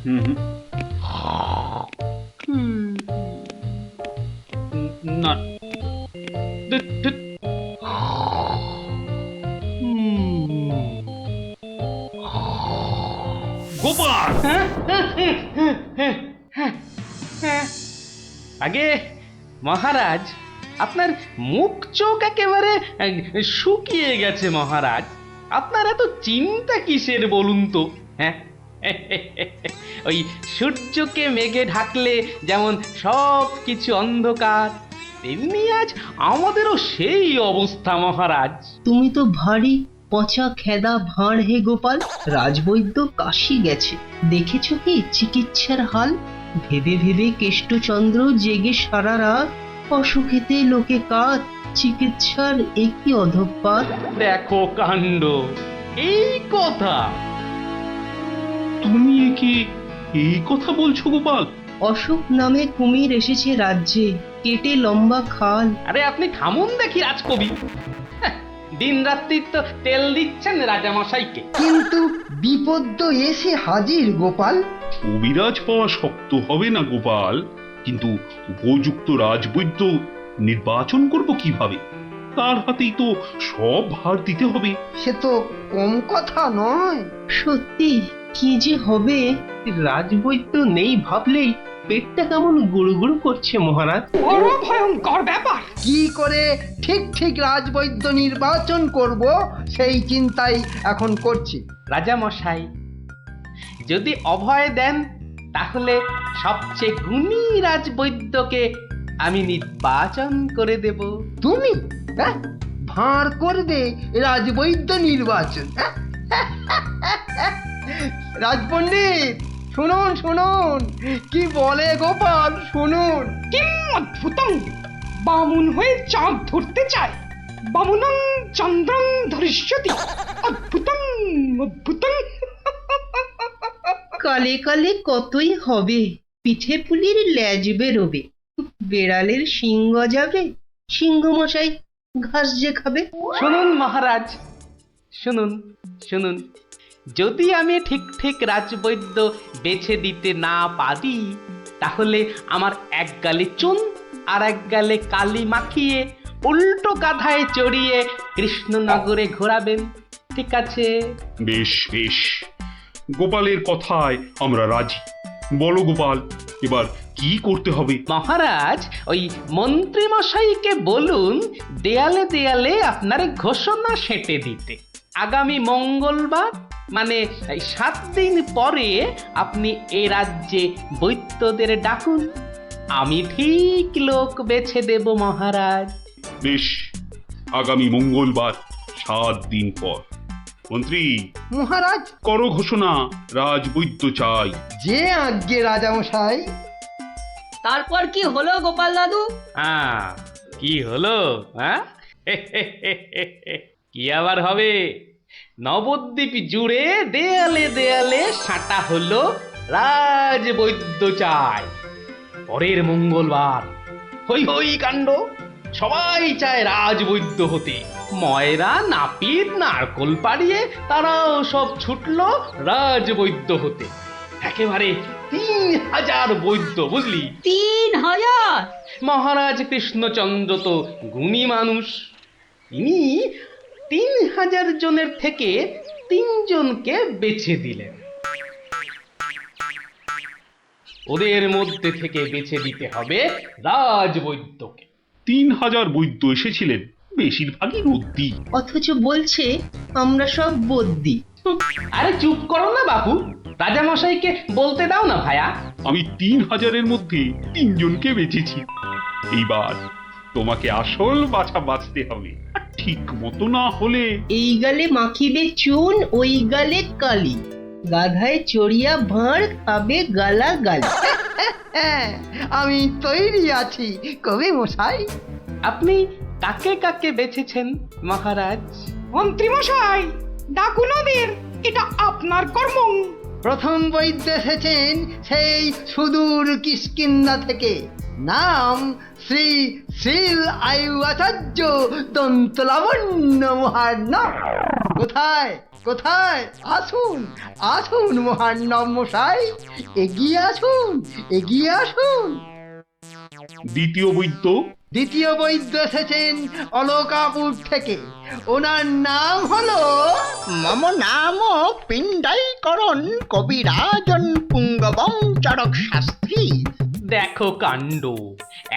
হুম হুম। না, ধুৎ, ধুৎ। গোপাল! আগে মহারাজ, আপনার মুখ চোখ একেবারে শুকিয়ে গেছে মহারাজ। আপনার এত চিন্তা কিসের বলুন তো? হ্যাঁ, ওই সূর্যকে মেঘে ঢাকলে যেমন সব কিছু অন্ধকার, তেমনি আজ আমাদেরও সেই অবস্থা মহারাজ। তুমি তো ভারী পচা খেদা ভাঁড় হে গোপাল। রাজবৈদ্য কাশি গেছে, দেখেছো কি চিকিৎসার হাল? ভেবে ভেবে কেষ্টচন্দ্র জেগে সারা রাত, অসুখেতে লোকে কাত, চিকিৎসার একই অধঃপাত। দেখো কাণ্ড, এই কথা! তুমি কি এই কথা বলছো গোপাল? অসুখ নামে কুমির এসেছে রাজ্যে, কেটে লম্বা খাল। আরে আপনি থামুন দেখি রাজকবি। দিন রাত্রি তো তেল দিচ্ছেন রাজামশাইকে। কিন্তু বিপদ তো এসে হাজির গোপাল। কবিরাজ পাওয়া শক্ত হবে না গোপাল, কিন্তু উপযুক্ত রাজবৈদ্য নির্বাচন করব কিভাবে? তার হাতেই তো সব ভার দিতে হবে। সে তো কম কথা নয়। সত্যি কি যে হবে! রাজবৈদ্য নেই ভাবলেই পেটটা কেমন গুড়গুড় করছে মহারাজ। বড় ভয়ঙ্কর ব্যাপার। কি করে ঠিক ঠিক রাজবৈদ্য নির্বাচন করব সেই চিন্তাই এখন করছি। রাজামশাই যদি অভয় দেন, তাহলে সবচেয়ে গুণী রাজবৈদ্যকে আমি নির্বাচন করে দেব। তুমি হ্যাঁ ভাঁড় করবে রাজবৈদ্য নির্বাচন? হ্যাঁ? রাজপণ্ডিত শুনুন শুনুন, কি বলে গোপাল শুনুন। কিম অদ্ভুতং! বামুন হয়ে চাঁদ ধরতে চায়। বামুনং চন্দ্রং ধরিষ্যতি। অদ্ভুতং অদ্ভুতং। কালে কালে কতই হবে, পিঠে পুলির ল্যাজ বেরোবে, বেড়ালের সিংহ যাবে, সিংহ মশাই ঘাস যে খাবে। শুনুন মহারাজ, শুনুন শুনুন, যদি আমি ঠিক ঠিক রাজবৈদ্য বেছে দিতে না পারি, তাহলে আমার এক গালে চুন আর এক গালে কালি মাখিয়ে উল্টো গাধায় চড়িয়ে কৃষ্ণনগরে ঘোরাবেন, ঠিক আছে? বেশ বেশ, গোপালের কথায় আমরা রাজি। বলো গোপাল, এবার কি করতে হবে? মহারাজ, ওই মন্ত্রী মশাইকে বলুন দেয়ালে দেয়ালে আপনার ঘোষণা সেঁটে দিতে। আগামী মঙ্গলবার, মানে 7 দিন পরে আপনি এ রাজ্যে বৈদ্যদের ডাকুন। আমি ঠিক লোক বেছে দেব মহারাজ। বেশ, আগামী মঙ্গলবার 7 দিন পর। মন্ত্রী, মহারাজ, করো ঘোষণা, রাজবৈদ্য চাই। যে আজ্ঞে রাজামশাই। তারপর কি হলো গোপাল দাদু? হ্যাঁ, কি হলো? হ্যাঁ, কি আবার হবে? নবদ্বীপ জুড়ে দেয়ালে দেয়ালে সাঁটা হলো রাজবৈদ্য চাই। পরের মঙ্গলবার হই হই কাণ্ড, সবাই চায় রাজবৈদ্য হতে। ময়রা নাপিত নারকোল পাড়িয়ে তারাও সব ছুটলো রাজবৈদ্য হতে। একেবারে 3000 বৈদ্য, বুঝলি? 3000! মহারাজ কৃষ্ণচন্দ্র তো গুণী মানুষ, তিনি 3000 জনের থেকে 3 জনকে বেছে দিলেন। ওদের মধ্যে থেকে বেছে দিতে হবে রাজবৈদ্যকে। 3000 বৈদ্য এসেছিলেন, বেশিরভাগই রদ্দি। অথচ বলছে আমরা সব বদ্যি। আরে চুপ করো না বাবু, রাজামশাইকে বলতে দাও না ভায়া। আমি 3000-এর মধ্যে 3 জনকে বেঁচেছি। এইবার তোমাকে আসল বাছা বাঁচতে হবে, আর ঠিক মতো না হলে এই গালে মাখিবে চুন, ওই গালে কালি, গাধায় চড়িয়া ভাঁড় খাবে গালা গালি। হ্যাঁ, আমি তৈরি আছি কবি মশাই। আপনি কাকে কাকে বেছেছেন মহারাজ? মন্ত্রী মশাই, ডাকুন ওদের, এটা আপনার কর্ম। প্রথম বৈদ্য এসেছেন সেই সুদূর কিষ্কিন্ধা থেকে, নাম শ্রী শ্রীল আয়ু আচার্য দন্তলাবণ্য মহার্ণ। কোথায় কোথায়? আসুন আসুন মহান্নব মশাই, এগিয়ে আসুন এগিয়ে আসুন। দ্বিতীয় বৈদ্য, দ্বিতীয় বৈদ্য এসেছেন অলকাপুর থেকে। ওনার নাম হলো মম নাম পিণ্ডাইকরণ কবিরাজন পুঙ্গবং চরক শাস্ত্রী। দেখো কাণ্ড,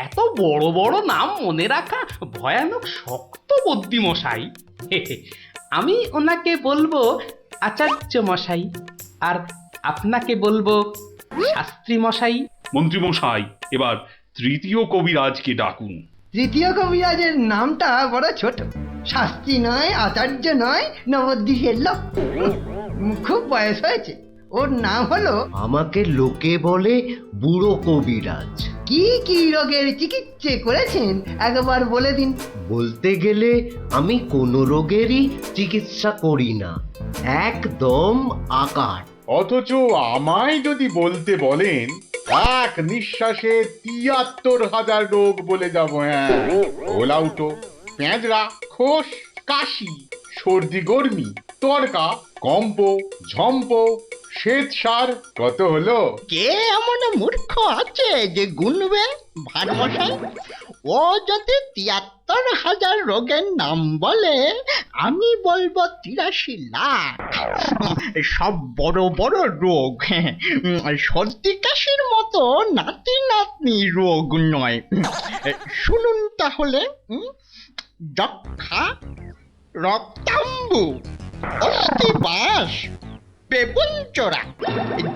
এত বড় বড় নাম মনে রাখা ভয়ানক শক্ত বুদ্ধিমশাই। আমি ওনাকে বলবো আচার্য মশাই, আর আপনাকে বলবো শাস্ত্রী মশাই। মন্ত্রী মশাই, এবার তৃতীয় কবিরাজকে ডাকুন। তৃতীয় কবিরাজের নামটা বড় ছোট, শাস্ত্রী নয়, আচার্য নয়, নবদ্বীপের লোক। খুব বয়স হয়েছে। ওর নাম হলো, আমাকে লোকে বলে বুড়ো কবিরাজ। কি কি রোগের চিকিৎসা করেছেন একবার বলে দিন। বলতে গেলে আমি কোনো রোগেরই চিকিৎসা করি না, একদম আকার। অথচ আমায় যদি বলতে বলেন, এক নিঃশ্বাসে ৭৩,০০০ রোগ বলে যাব। হ্যাঁ, ওলাউটো, পেঁজরা, খোস, কাশি, সর্দি গর্মি, তরকা, কম্প, ঝম্প, শ্বেতসার, কত হলো? কে এমন মূর্খ আছে যে গুনবে ভারমশাই? ও যদি ৭৩,০০০ রোগের নাম বলে, আমি বলবো ৮৩ লাখ। সব বড় বড় রোগ, সর্দি কাশির মতো নাতি নাতনি রোগ নয়। শুনুন তাহলে, যক্ষা, রক্তাম্বু, অস্থিবাস, বেগুনচোরা,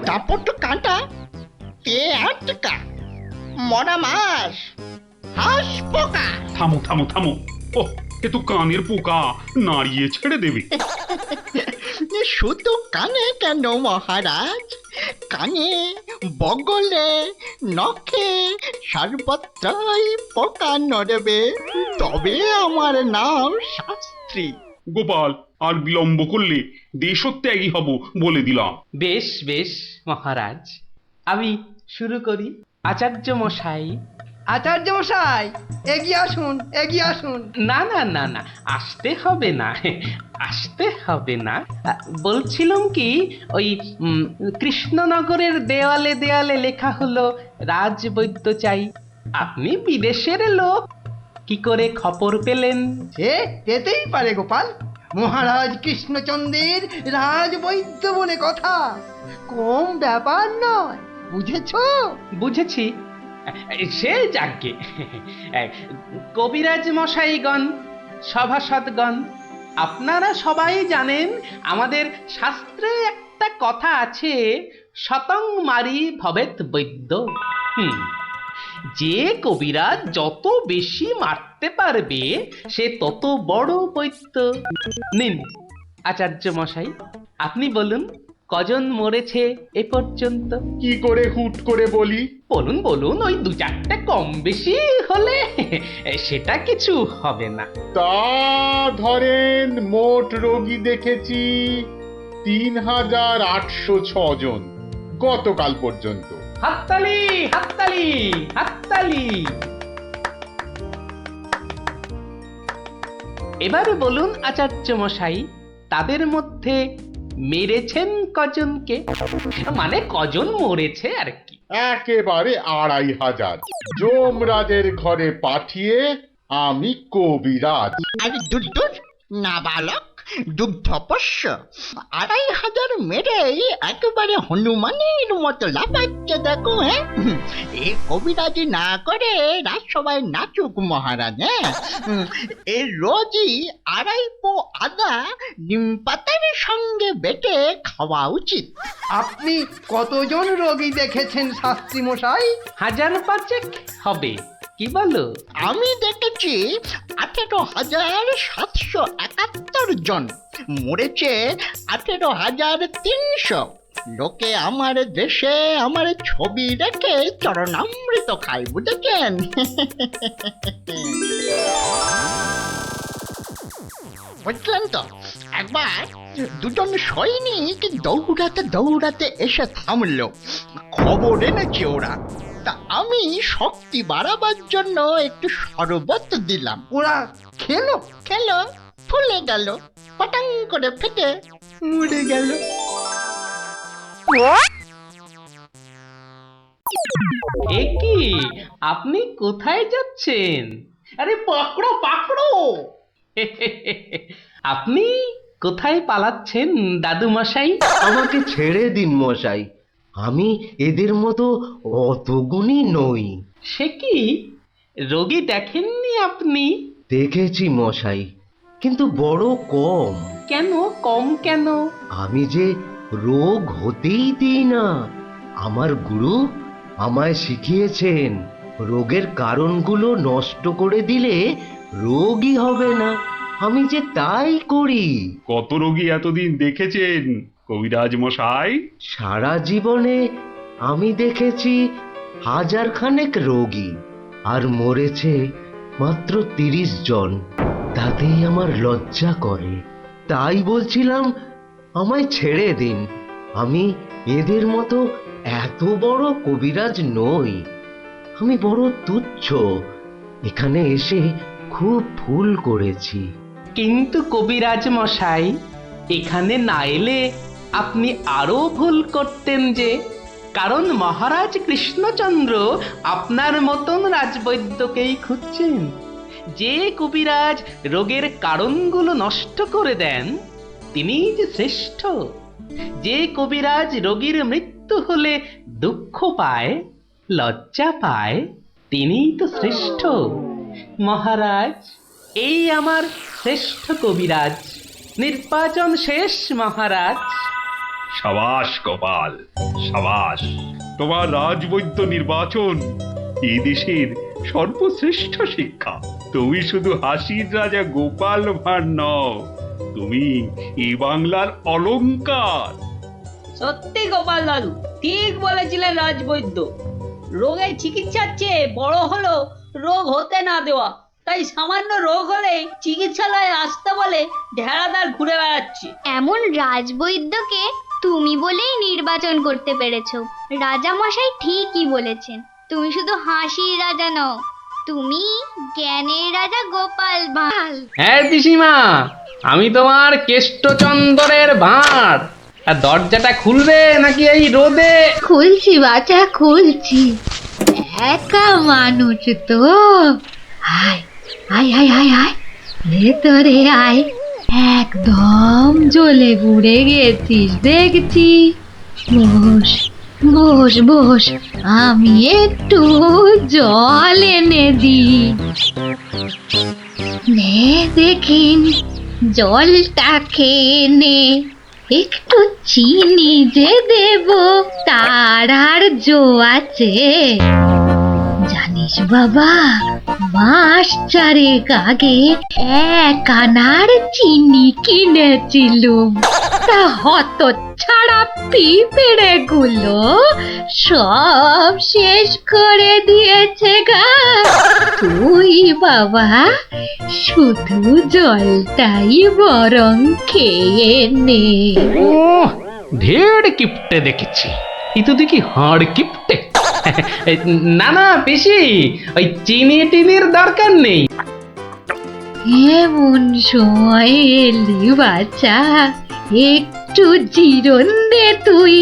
দাপট কাঁটা, আটকা, মরা মাছ, হাঁস পোকা। থামো থামো থামো, ও এ তো কানের পোকা, নাড়িয়ে ছেড়ে দেবে। শুধু কানে কেন মহারাজ, কানে, বগলে, নখে, সর্বত্রই পোকা নড়বে, তবে আমার নাম শাস্ত্রী। গোপাল, আর বিলম্ব করলে দেশত্যাগী হব বলে দিলাম। বেশ বেশ মহারাজ, আমি শুরু করি। আচার্য মশাই। আচার্য মশাই, এগিয়ে আসুন এগিয়ে আসুন। না না না না, আসতে হবে না, আসতে হবে না। বলছিলাম কি, ওই কৃষ্ণনগরের দেওয়ালে দেওয়ালে লেখা হলো রাজবৈদ্য চাই। আপনি বিদেশের লোক, কি করে খবর পেলেন? সে যেতেই পারে গোপাল, মহারাজ কৃষ্ণচন্দ্রের রাজবৈদ্য বলে কথা, কম ব্যাপার নয়, বুঝেছো? বুঝেছি, সে যাকে। কবিরাজ মশাইগণ, সভাসদগণ, আপনারা সবাই জানেন আমাদের শাস্ত্রে একটা কথা আছে, শতং মারি ভবেত বৈদ্য। যে কবিরাজ যত বেশি মারতে পারবে সে তত বড় বৈদ্য। নিন আচার্য মশাই, আপনি বলুন কজন মরেছে এ পর্যন্ত? কি করে হুট করে বলি? বলুন বলুন, ওই ২-৪টে কম বেশি হলে সেটা কিছু হবে না। তা ধরেন মোট রোগী দেখেছি ৩,৮০৬ জন গতকাল পর্যন্ত। হাততালি হাততালি হাততালি। এবারে বলুন আচার্য মশাই, তাদের মধ্যে মেরেছেন কজনকে? মানে কজন মরেছে আর কি। একেবারে ২৫০০০। যমরাজের ঘরে পাঠিয়ে আমি কবিরাজ। আর দুর্দুর নাবালক দুগ্ধপোষ্য ২৫০০ মেরেই একেবারে হনুমানের মতো লাফাচ্ছে, দেখো। হ্যাঁ, এ কবিরাজি না করে রাজসভায় নাচুক মহারাজ। এ রোজই ২.৫ পো আদা নিম পাতার সঙ্গে বেটে খাওয়া উচিত। আপনি কতজন রোগী দেখেছেন শাস্ত্রী মশাই? ১৫০০ হবে, কি বলো? আমি দেখেছি ১৮,৭৭১ জন, মরেছে ১৮,৩০০। লোকে আমার দেশে আমার ছবি রেখে চরণামৃত খায়, বুঝেছেন? বুঝলেন তো? একবার দুজন সৈনিক দৌড়াতে দৌড়াতে এসে থামলো, খবর এনেছে ওরা। তা আমি শক্তি বাড়াবার জন্য একটু শরবত দিলাম। ওরা খেলো? খেলো, ফুলে গেল, পটাং করে ফেটে মরে গেল। এ কি, আপনি কোথায় যাচ্ছেন? আরে পাকড়ো পাকড়ো! আপনি কোথায় পালাচ্ছেন দাদু মশাই? আমাকে ছেড়ে দিন মশাই, আমি এদের মতো অত গুণী নই। সে কি, রোগী দেখেননি আপনি? দেখেছি মশাই, কিন্তু বড় কম। কেন কম কেন? আমি যে রোগ হতেই দিই না। আমার গুরু আমায় শিখিয়েছেন, রোগের কারণগুলো নষ্ট করে দিলে রোগই হবে না। আমি যে তাই করি। কত রোগী এতদিন দেখেছেন কবিরাজ মশাই? সারা জীবনে আমি দেখেছি 1000 খানেক রোগী, আর মরেছে মাত্র 30 জন। তাতেই আমার লজ্জা করে। তাই বলছিলাম আমায় ছেড়ে দিন। আমি এদের মতো এত বড় কবিরাজ নই। আমি বড় তুচ্ছ। এখানে এসে খুব ভুল করেছি। কিন্তু কবিরাজ মশাই, এখানে না এলে আপনি আরো ভুল করতেন যে। কারণ মহারাজ কৃষ্ণচন্দ্র আপনার মতন রাজবৈদ্যকেই খুঁজছেন। যে কবিরাজ রোগের কারণগুলো নষ্ট করে দেন তিনিই যে শ্রেষ্ঠ। যে কবিরাজ রোগীর মৃত্যু হলে দুঃখ পায়, লজ্জা পায়, তিনিই তো শ্রেষ্ঠ। মহারাজ, এই আমার শ্রেষ্ঠ কবিরাজ। নির্বাচন শেষ মহারাজ। সাবাস গোপাল, সাবাস। তোমার রাজবৈদ্য নির্বাচন এই দেশের সর্বশ্রেষ্ঠ শিক্ষা। তুমি শুধু হাসির রাজা গোপাল ভাঁড় নও, তুমি এই বাংলার অলংকার। সত্যি গোপাল দাদু ঠিক বলেছিলেন রাজবৈদ্য। রোগের চিকিৎসার চেয়ে বড় হলো রোগ হতে না দেওয়া। তাই সামান্য রোগ হলেই চিকিৎসালয়ে আসতে বলে ঢেড়াদার ঘুরে বেড়াচ্ছে। এমন রাজবৈদ্যকে তুমি বলেই নির্বাচন করতে পেরেছো। রাজামশাই ঠিকই বলেছেন, তুমি শুধু হাসির রাজা নও, তুমি জ্ঞানের রাজা গোপাল ভাঁড়। হ্যাঁ পিসিমা, আমি তোমার কেষ্টচন্দরের ভাঁড়। আর দরজাটা খুলবে নাকি এই রোদে? খুলছি বাচ্চা, খুলছি। একা মানুষ তো। আয় আয় আয় আয় আয়, ভেতরে আয়। একদম জ্বলে পুড়ে গেছিস দেখছি। বস বস বস, আমি একটু জল এনে দিই। নে দেখিন, জলটা খেয়ে নে। একটু চিনি যে দেব তার আর জো আছে? জানিস বাবা, মাস 4 আগে 1 আনার চিনি কিনেছিলুম। তা হত ছাড়া পিঁপড়ে গুলো সব শেষ করে দিয়েছে গা। তুই বাবা শুধু জলটাই বরং খেয়ে নে। ও, ঢের কিপটে দেখেছি। এ তো দেখি হাড় কিপটে। না না পিসি, ওই চিনি টিনির দরকার নেই। এমন সময় এলি বাচ্চা, একটু জিরন দে তুই।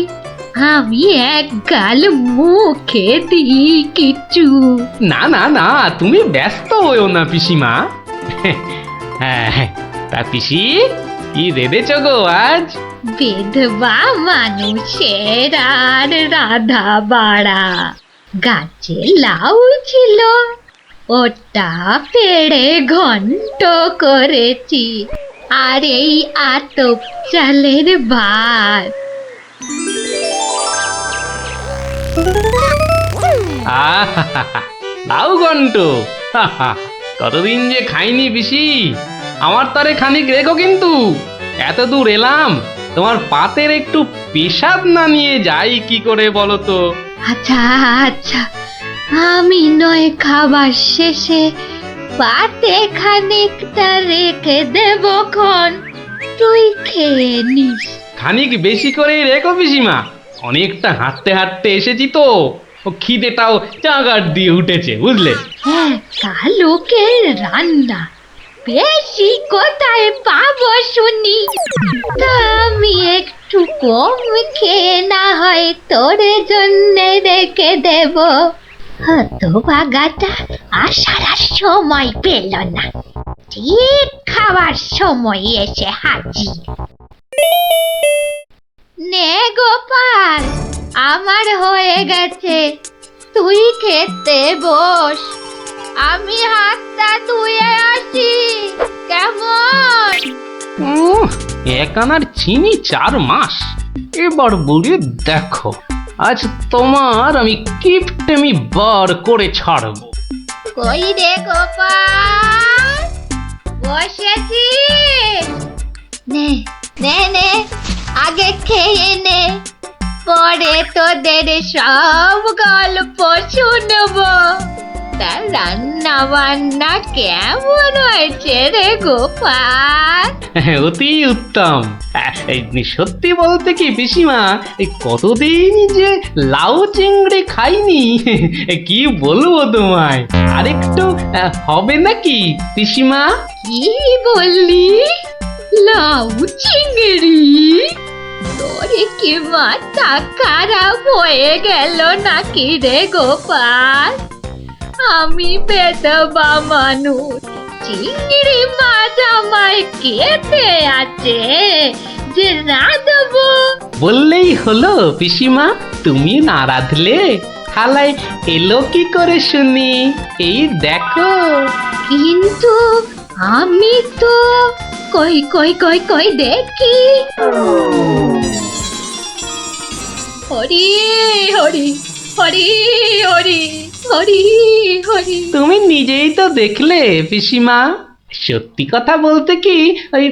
আমি এক গাল মুখে দিই কিছু। না না না, তুমি ব্যস্ত হইও না পিসিমা। হ্যাঁ, তা পিসি কি রেঁধেছ গো আজ? বিধবা মানুষের আর রাধা বাড়া। গাছে লাউ ছিল, ওটা পেড়ে ঘন্ট করেছি। আর এই আতপ চালের ভাত। লাউ ঘন্ট, কতদিন যে খাইনি পিসি। আমার তারে খানিক রেখো কিন্তু। এত দূর এলাম, তোমার পাতের একটু পেশাব না নিয়ে যাই কি করে বলো তো? আচ্ছা আচ্ছা, আমি নয় খাবার শেষে পাতে খানিকটা রেখে দেব খন, তুই খেয়ে নিস। খানিক বেশি করে রেখো পিসিমা। অনেকটা হাঁটতে হাঁটতে এসেছি তো, ও খিদেটাও চাগার দিয়ে উঠেছে বুঝলে। একা লোকের রান্না, বেশি কোথায় পাবো শুনি? তা আমি একটু কম খেয়ে না হয় তোর জন্য রেখে দেব। হতভাগাটা আসার আর সময় পেল না, ঠিক খাবার সময় এসে হাজির। নে গোপাল, আমার হয়ে গেছে, তুই খেতে বস। আমি হাতটা ধুয়ে আসি, কেমন? এক আনার চিনি 4 মাস। এবার বুড়ি দেখো, আজ তোমার আমি কিপটেমি বার করে ছাড়বো। কই রে গোপাল, বসেছি? নে নে নে, আগে খেয়ে নে, পরে তোদের সব গল্প শুনবো। তা রান্না বান্না কেমন হয়েছে রে গোপাল? অতি উত্তম। সত্যি বলতে কি পিসিমা, এই কতদিন যে লাউ চিংড়ি খাইনি, কি বলবো তোমায়। আরেকটু হবে নাকি পিসিমা? কি বললি? লাউ চিংড়ি? তোরে কি মাথা খারাপ হয়ে গেল নাকি রে গোপাল? আমি বেদবা মানুষ, চিংড়ি মাছ আমায় খেতে আছে যে না দেবো? বললেই হলো পিসিমা, তুমি না রাঁধলে থালায় এলো কি করে শুনি? এই দেখো। কিন্তু আমি তো কই কই কই কই দেখি। হরি হরি হরি হরি হরি হরি। তুমি নিজেই তো দেখলে পিসিমা। সত্যি কথা বলতে কি, ওই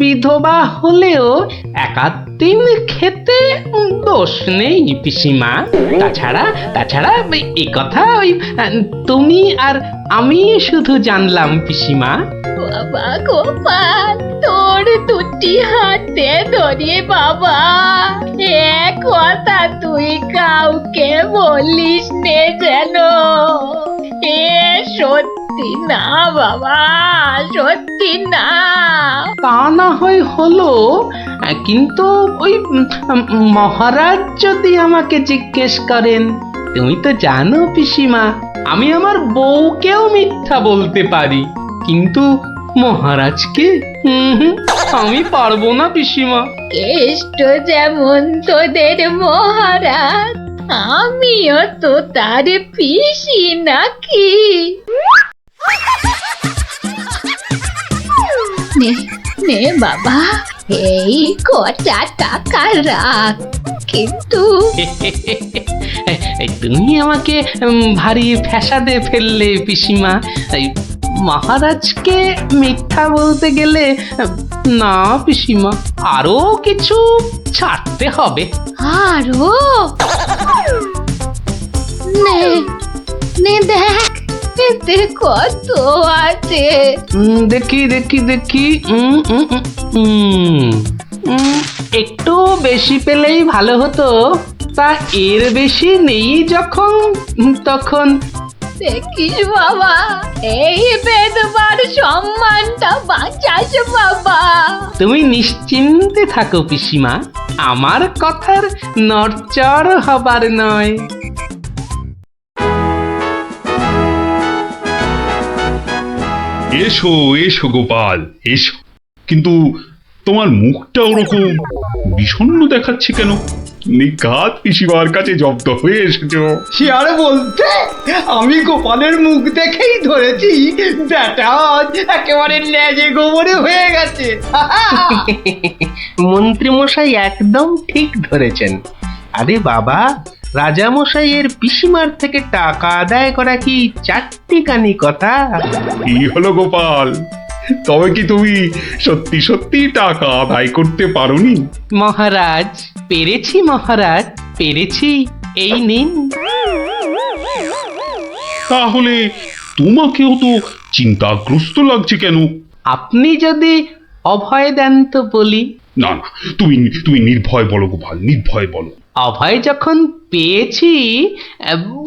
বিধবা হলেও একাদিন খেতে দোষ নেই পিসিমা। তাছাড়া এই কথা ওই তুমি আর আমি শুধু জানলাম পিসিমা। বাবা গোপাল, তোর দুটি হাতে ধরে বাবা, এ কথা তুই কাউকে বলিস নে যেন। এ সত্যি না বাবা, সত্যি না। তা না হয় হলো, কিন্তু ওই মহারাজ যদি আমাকে জিজ্ঞেস করেন, তুমি তো জানো পিসিমা, আমি আমার বউকেও মিথ্যা বলতে পারি, কিন্তু মহারাজকে আমি পারবো না পিসিমা। কেষ্ট যেমন তোদের মহারাজ, আমিও তো তার পিসি নাকি। নে নে বাবা, এই কটা টাকা রাখ, কিন্তু তুমি আমাকে ভারী ফ্যাসাদে ফেললে পিসিমা। মহারাজকে মিথ্যা বলতে গেলে না পিসিমা, আরো কিছু ছাড়তে হবে। আরো? নে নে দেখ, এতে কত আছে। দেখি দেখি দেখি, একটু বেশি পেলেই ভালো হতো। তা এর বেশি নেই যখন, তখন দেখিস বাবা, এই বেদবার সম্মানটা বাঁচাস বাবা। তুমি নিশ্চিন্তে থাকো পিসিমা, আমার কথার নড়চড় হবার নয়। এসো এসো গোপাল, এসো। কিন্তু তোমার মুখটা ওরকম বিষণ্ণ দেখাচ্ছে কেন? নিঘাত পিসিমার কাছে জব্দ হয়ে এসেছো। সে আর বলতে, আমি গোপালের মুখ দেখেই ধরেছি ব্যাটা আজ একেবারে লেজে গোবরে হয়ে গেছে। মন্ত্রীমশাই একদম ঠিক ধরেছেন। আরে বাবা, রাজামশাইয়ের পিসিমার থেকে টাকা আদায় করা কি চারটিখানি কথা? কি হলো গোপাল, তবে কি তুমি সত্যি সত্যি টাকা আদায় করতে পারোনি? মহারাজ, পেরেছি মহারাজ, পেরেছি। এই নিন। তাহলে তোমাকেও তো চিন্তাগ্রস্ত লাগছে কেন? আপনি যদি অভয় দেন তো বলি। না না, তুমি তুমি নির্ভয় বলো গোপাল, নির্ভয় বলো। অভয় যখন পেয়েছি,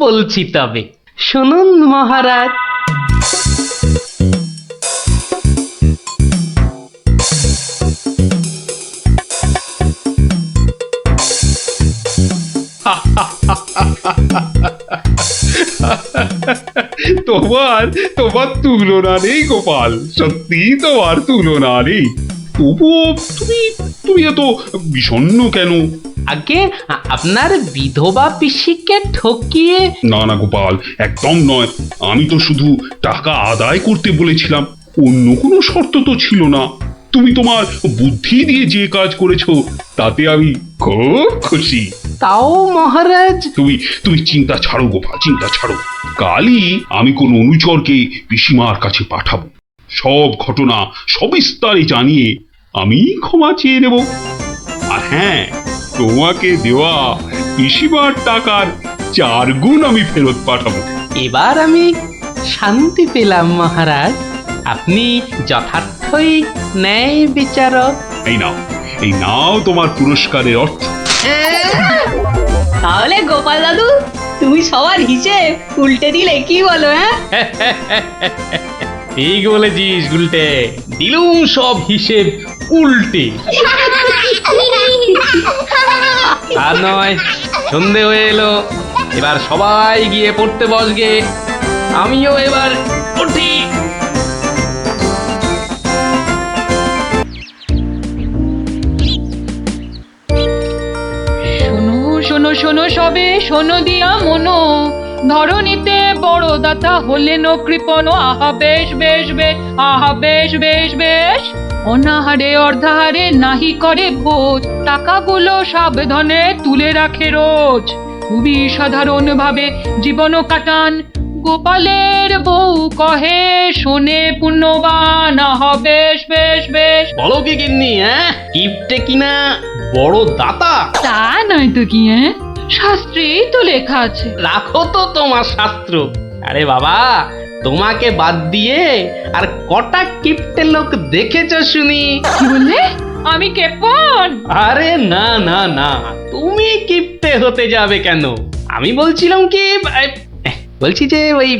বলছি তবে শুনুন মহারাজ। তোমার তোমার তুলনা নেই গোপাল, সত্যি তোমার তুলনা নেই। তবুও তুমি তুমি এত বিষণ্ণ কেন? আগে আপনার বিধবা পিসিকে ঠকিয়ে না না গোপাল, একদম নয়। আমি তো শুধু টাকা আদায় করতে বলেছিলাম, অন্য কোনো শর্ত তো ছিল না। তুমি তোমার বুদ্ধি দিয়ে যে কাজ করেছো তাতে আমি খুব খুশি। তাও মহারাজ। তুমি তুমি চিন্তা ছাড়ো গোপাল, চিন্তা ছাড়ো। কালই আমি কোন অনুচরকে পিসিমার কাছে পাঠাবো, সব ঘটনা সবিস্তারে জানিয়ে আমি ক্ষমা চেয়ে নেব। আর হ্যাঁ, তোমাকে দেওয়া পিসিমার টাকার 4 গুণ আমি ফেরত পাঠাবো। এবার আমি শান্তি পেলাম মহারাজ, আপনি যথার্থই ন্যায় বিচারক। এই নাও তোমার পুরস্কারের অর্থ। তাহলে গোপাল দাদু তুমি সবার হিসেব উল্টে দিলে, কি বলো? হ্যাঁ, ঠিক বলেছিস গুলটে, দিলুম সব হিসেব উল্টে। আর নয়, সন্ধে হয়ে এলো, এবার সবাই গিয়ে পড়তে বসগে, আমিও এবার উঠি। শোনো শোনো শোনো সবে, শোনো দিয়া মনো, ধরণীতে বড় দাতা হলেন কৃপণ। আহা বেশ বেশ বেশ, আহা বেশ বেশ বেশ, অনাহারে অর্ধাহারে নাহি করে ভোজ, টাকাগুলো সাবধানে তুলে রাখে রোজ। খুবই সাধারণ ভাবে জীবন কাটান, গোপালের বউ কহে শোনে পুণ্যবান। আহা বেশ বেশ বেশ। বলো কি গিন্নি, হ্যাঁ কিপটে কিনা বড় দাতা? তা নয় তো কি, হ্যাঁ শাস্ত্রেই তো লেখা আছে। রাখো তো তোমার শাস্ত্র। আরে বাবা, তোমাকে বাদ দিয়ে আর কটা কিপটে লোক দেখেছো শুনি? কি বললে? আমি কেপন? আরে না না না, তুমি কিপটে হতে যাবে কেন? আমি বলছিলাম কি, বলছি যে ওই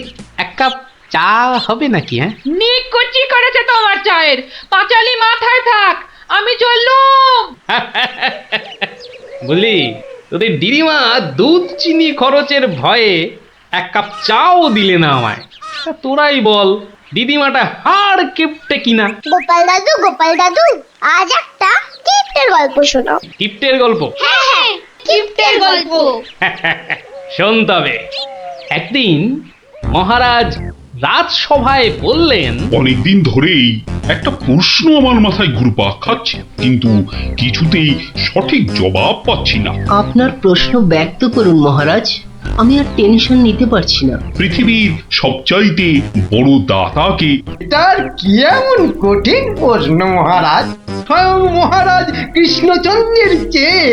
1 কাপ চা হবে নাকি? হ্যাঁ, নিকুচি করেছে তোমার চায়ের, পাঁচালি মাথায় থাক, আমি চললুম। বলি তোদের দিদিমা দুধ চিনি খরচের ভয়ে 1 কাপ চাও দিলে না আমায়। তা তোরাই বল, দিদিমাটা হাড় কিপটে কিনা? গোপাল দাদু, আজ একটা কিপ্টের গল্প শোনাও। কিপটের গল্প? হ্যাঁ, কিপ্টের গল্প। শোন তবে। একদিন মহারাজ রাজসভায় বললেন, অনেকদিন ধরেই একটা প্রশ্ন আমার মাথায় ঘুরপাক খাচ্ছে, কিন্তু কিছুতেই সঠিক জবাব পাচ্ছি না। আপনার প্রশ্ন ব্যক্ত করুন মহারাজ, আমি আর টেনশন নিতে পারছি না। পৃথিবীর সবচাইতে বড় দাতাকে? এটার কি এমন কঠিন প্রশ্ন মহারাজ? স্বয়ং মহারাজ কৃষ্ণচন্দ্রের চেয়ে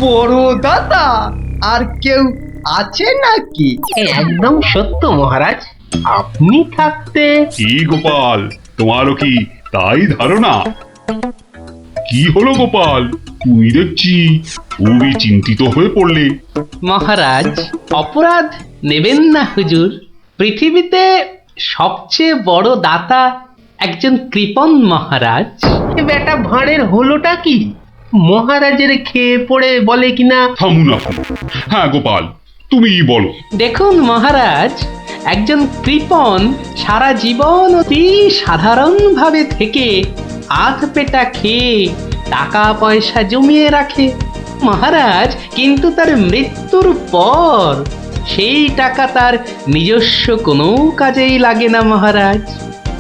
বড় দাতা আর কেউ আছে নাকি? একদম সত্য মহারাজ, আপনি থাকতে। কি গোপাল, তোমারও কি তাই ধারণা? কি হলো গোপাল, তুমি দেখছি খুবই চিন্তিত হয়ে পড়লে। মহারাজ অপরাধ নেবেন না হুজুর, পৃথিবীতে সবচেয়ে বড় দাতা একজন কৃপণ মহারাজ। বেটা ভাঁড়ের হলোটা কি? মহারাজের খেয়ে পড়ে বলে কিনা। থামুন আপনি। হ্যাঁ গোপাল, তুমি বলো। দেখুন মহারাজ, একজন কৃপণ সারা জীবন অতি সাধারণভাবে থেকে আধ পেটা খেয়ে টাকা পয়সা জমিয়ে রাখে মহারাজ, কিন্তু তার মৃত্যুর পর সেই টাকা তার নিজস্ব কোনো কাজেই লাগে না মহারাজ।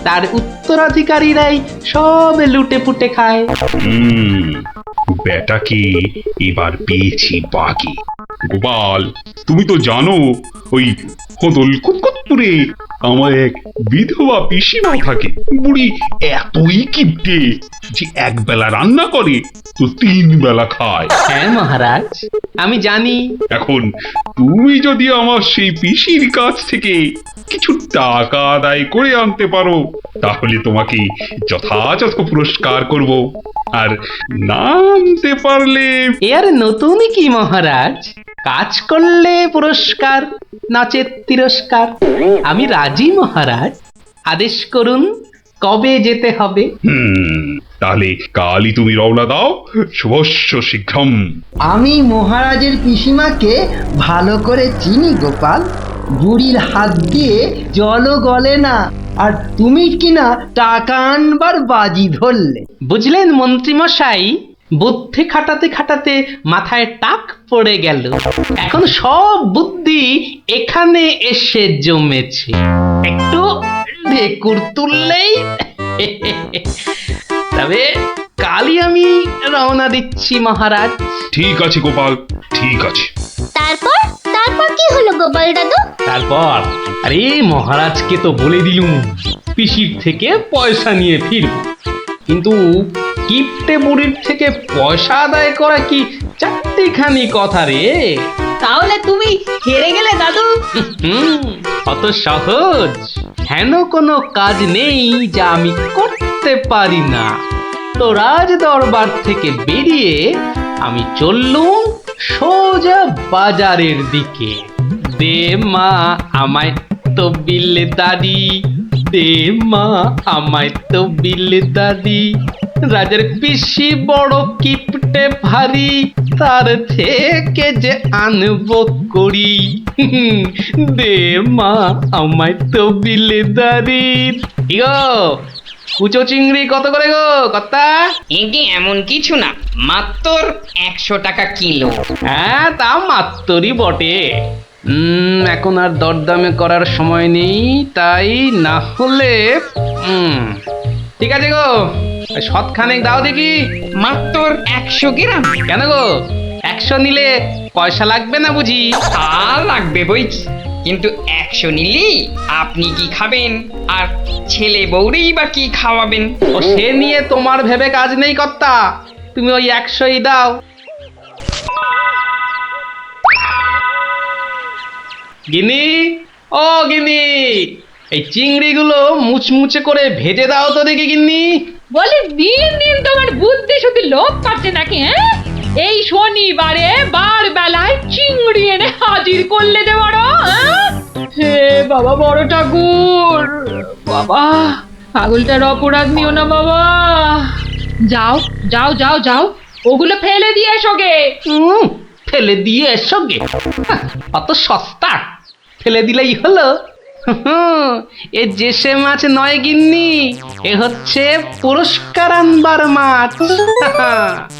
তার উত্তরাধিকারীরাই সব লুটে পুটে খায়। বেটাকে এবার পেয়েছি বাগে। গোপাল, তুমি তো জানো ওই হদল কুতকুতপুরে আমার এক বিধবা পিসিমা থাকে। বুড়ি এতই কিপটে যে 1 বেলা রান্না করে তো 3 বেলা খায়। হ্যাঁ মহারাজ, আমি জানি। এখন তুমি যদি আমার সেই পিসির কাছ থেকে কিছু টাকা আদায় করে আনতে পারো, তাহলে তোমাকে যথাযথ পুরস্কার করব। আর না আনতে পারলে? এর নতুন কি মহারাজ, কাজ করলে পুরস্কার, নচেত তিরস্কার। আমি রাজি মহারাজ, আদেশ করুন কবে যেতে হবে? তাহলে কালই তুমি রওনা দাও, শুভস্য শীঘ্রম। আমি মহারাজের পিসিমাকে ভালো করে চিনি গোপাল, বুড়ির হাত দিয়ে জলও গলে না, আর তুমি কিনা টাকা আনবার বাজি ধরলে। বুঝলেন মন্ত্রীমশাই, বুদ্ধি খাটাতে খাটাতে মাথায় টাক পড়ে গেল। এখন সব বুদ্ধি এখানে এসে জমেছে, একটু ঢেকুর তুললেই। তবে কালই আমি রওনা দিচ্ছি মহারাজ। ঠিক আছে গোপাল, ঠিক আছে। তারপর তারপর কি হলো গোপাল দাদু? তারপর আরে মহারাজকে তো বলে দিলুম পিসির থেকে পয়সা নিয়ে ফিরব, কিন্তু কিপ্টে বুড়ির থেকে পয়সা আদায় করা কি চারটিখানি কথা রে? তাহলে তুমি হেরে গেলে দাদু। অত সহজ হেন কোনো কাজ নেই যা আমি করতে পারি না। তো রাজ দরবার থেকে বেরিয়ে আমি চললুম সোজা বাজারের দিকে। দে মা আমায় তো বিলে দাদি, দে মা আমায় তো বিলে দাদি। রাজার পিসি বড় কিপটে ভারী, তার থেকে যে আনবো করি। দে মা আমায় তো বিলে দাদি। ইগো কুচো চিংড়ি কত করে গো কর্তা? এগে এমন কিছু না, মাত্র 100 টাকা কিলো। হ্যাঁ তা মাত্রই বটে। এখন আর দরদামে করার সময় নেই, তাই না হলে ঠিক আছে গো, শতখানেক দাও দেখি। মাত্র 100 গ্রাম। কেন গো, 100 নিলে পয়সা লাগবে না বুঝি? তা লাগবে বইছি, কিন্তু 100 নিলেই আপনি কি খাবেন আর ছেলে বউরেই বা কি খাওয়াবেন? ও সে নিয়ে তোমার ভেবে কাজ নেই কর্তা, তুমি ওই 100ই দাও। গিনি, ও গিনি, এই চিংড়িগুলো মুচমুচে করে ভেজে দাও তো দেখি গিন্নি। বলে দিন দিন তোমার বুদ্ধি শুধু লোপ পাচ্ছে নাকি? হ্যাঁ, এই শনিবারে বার বেলায় চিংড়ি এনে হাজির করলে যে বড়। হে বাবা বড় ঠাকুর, বাবা পাগলটার অপরাধ নিও না বাবা। যাও যাও যাও যাও, ওগুলো ফেলে দিয়ে এসো গে। ফেলে দিয়ে এসো গে? অত সস্তা, ফেলে দিলেই হলো। এ জেসে মাছ নয় গিন্নি, এ হচ্ছে পুরস্কার আনবার মাছ।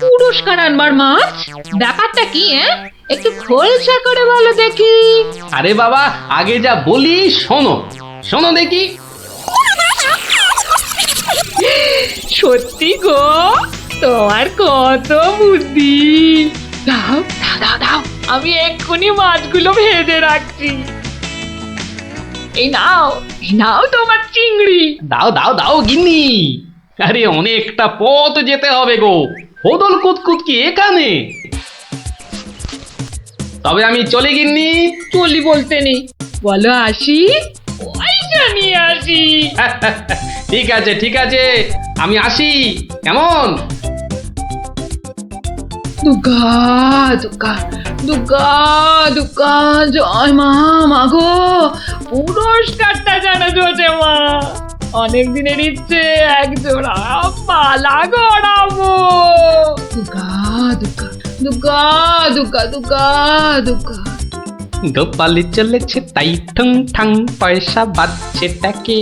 পুরস্কার আনবার মাছ? ব্যাপারটা কি? একটু খোলসা করে বলো দেখি। আরে বাবা, আগে যা বলি শোনো, শোনো দেখি। সত্যি গো, তোমার কত বুদ্ধি। দাও দাও দাও দাও, আমি এক্ষুনি মাছগুলো ভেজে রাখছি। এই নাও, এই নাও তোমার চিংড়ি। দাও দাও দাও গিন্নি। আরে অনেকটা পথ যেতে হবে গো, হোদল কুতকুত কি এখানে? তবে আমি চলি গিন্নি। চলি বলতে নেই, বলো আসি, পয়সা নিয়ে আসি। ঠিক আছে ঠিক আছে, আমি আসি, কেমন? দুর্গা দুর্গা দুর্গা দুর্গা, জয় মা। মাগো পুরস্কারটা যেন জোটে মা, অনেক দিনের ইচ্ছে এক জোড়া পালা গড়াবো। দুর্গা দুর্গা দুর্গা দুর্গা দুর্গা দুর্গা। গোপালি চলেছে তাই ঠুং ঠাং, পয়সা বাজছে টাকে।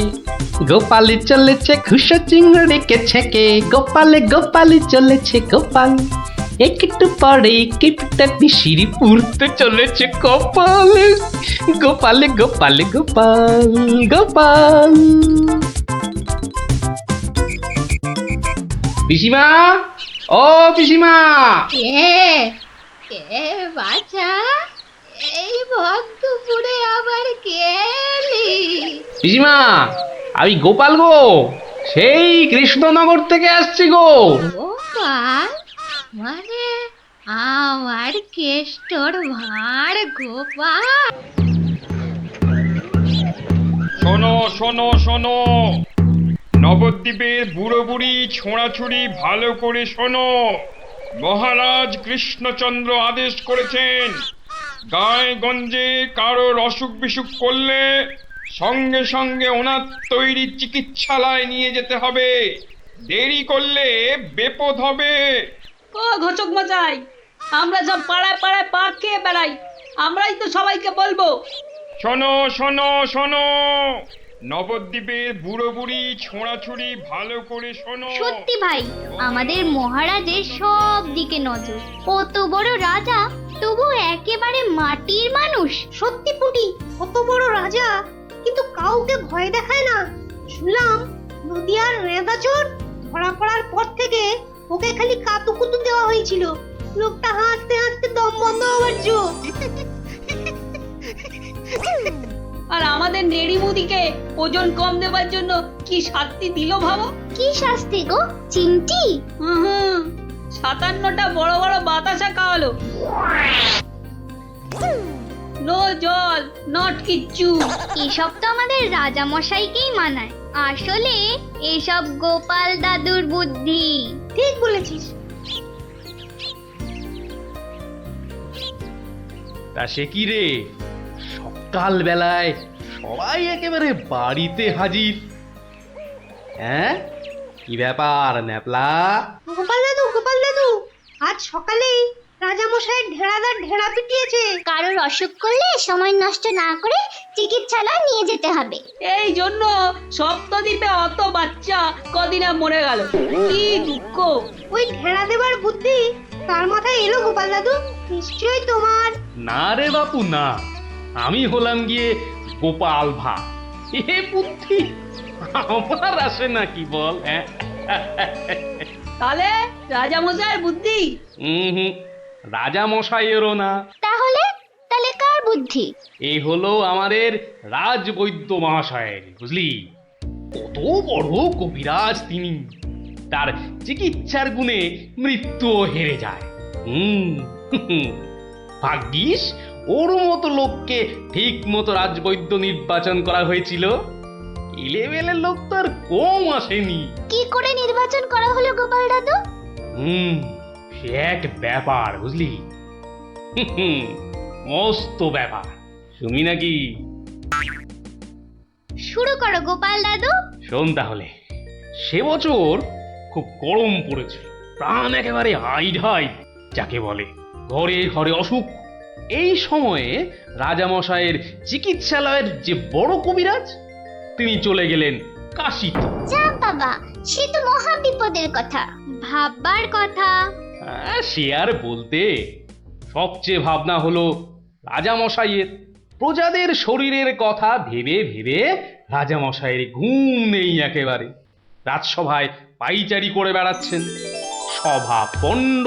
গোপালি চলেছে খুশো চিংড়িকে ছেকে। গোপালে গোপালি চলেছে গোপাল, একটু পরে কিপটা পিসির পুরতে চলেছে কপালে। গোপালে গোপালে গোপাল গোপাল। পিসিমা, ও পিসিমা। কে বাছা, এই ভক্তপুরে আবার কে এলি? পিসিমা, আমি গোপাল গো, সেই কৃষ্ণনগর থেকে আসছি গো। গোপাল মানে আমার কেষ্টর ভাঁড় গোপাল? শোনো শোনো শোনো, নবদ্বীপের বুড়ো বুড়ি ছোঁড়াছুড়ি ভালো করে শোনো। মহারাজ কৃষ্ণচন্দ্র আদেশ করেছেন, গায়ে গঞ্জে কারোর অসুখ বিসুখ করলে সঙ্গে সঙ্গে ওনার তৈরি চিকিৎসালয় নিয়ে যেতে হবে। দেরি করলে বিপদ হবে। ও ঘোচক মশাই, আমরা সব পাড়ায় পাড়ায় পা খেয়ে বেড়াই, আমরাই তো সবাইকে বলবো। শোনো শোনো শোনো, নবদ্বীপের বুড়ো বুড়ি ছোঁড়াছুড়ি ভালো করে শোনো। সত্যি ভাই, আমাদের মহারাজের সব দিকে নজর। কত বড় রাজা, তবু একেবারে মাটির মানুষ। সত্যি পুটি, কত বড় রাজা কিন্তু কাউকে ভয় দেখায় না। শুনলাম নদিয়ার রেঁদাচোর ধরা পড়ার পর থেকে ওকে খালি কাতুকুতু দেওয়া হয়েছিল। লোকটা হাসতে হাসতে দম বন্ধ হওয়ার জো। আর আমাদের নেড়িমুদিকে ওজন কম দেবার জন্য কি শাস্তি দিল ভাবো। কি শাস্তি গো চিমটি? হুম, 57টা বড় বড় বাতাসা খাওয়ালো। নো জল, নট কিচ্ছু। এসব তো আমাদের রাজা মশাইকেই মানায়। আসলে এসব গোপাল দাদুর বুদ্ধি। ঠিক বলেছিস। তা সে কি রে, সকাল বেলায় সবাই একেবারে বাড়িতে হাজির? হ্যাঁ, কি ব্যাপার ন্যাপলা? গোপাল দাদু, আজ সকালেই রাজামশাই ঢেড়াদার ঢেড়া পিটিয়েছে। কারোর অসুখ করলে সময় নষ্ট না করে চিকিৎসালয়ে নিয়ে যেতে হবে। এই জন্য সপ্তদ্বীপে অত বাচ্চা কদিনে মরে গেল। কি দুঃখ। ওই ঢেড়া দেবার বুদ্ধি তার মাথায় এলো গোপাল দাদু? নিশ্চয়ই তোমার। না রে বাপু না, আমি হলাম গিয়ে গোপাল ভা। এ বুদ্ধি আমার আসে নাকি বল? হ্যাঁ, তাহলে রাজামশাইয়ের বুদ্ধি? হুম, রাজা মশাইয়েরও না। তাহলে কার বুদ্ধি? এই হলো আমাদের রাজবৈদ্য মহাশয়ের, বুঝলি? কত বড় কবিরাজ তিনি, তার চিকিৎসার গুণে মৃত্যুও হেরে যায়। ভাগ্যিস ওর মতো লোককে ঠিক মতো রাজবৈদ্য নির্বাচন করা হয়েছিল। ইলেভেলের লোক তো আর কম আসেনি। কি করে নির্বাচন করা হলো গোপাল দাদু? সে এক ব্যাপার, বুঝলি? মস্ত ব্যাপার। শুনি নাকি? শুরু করো গোপাল দাদু। শোন তাহলে। সে বছর খুব গরম পড়েছিল, প্রাণ একেবারে হাই যাকে বলে। ঘরে ঘরে অসুখ। এই সময়ে রাজামশাইয়ের চিকিৎসালয়ের যে বড় কবিরাজ, তিনি চলে গেলেন কাশীতে। যা বাবা, সে তো মহা বিপদের কথা, ভাববার কথা। সে আর বলতে, সবচেয়ে ভাবনা হলো রাজামশাইয়ের। প্রজাদের শরীরের কথা ভেবে ভেবে রাজামশাইয়ের ঘুম নেই একেবারে। রাজসভায় পাইচারি করে বেড়াচ্ছেন, সভা পণ্ড।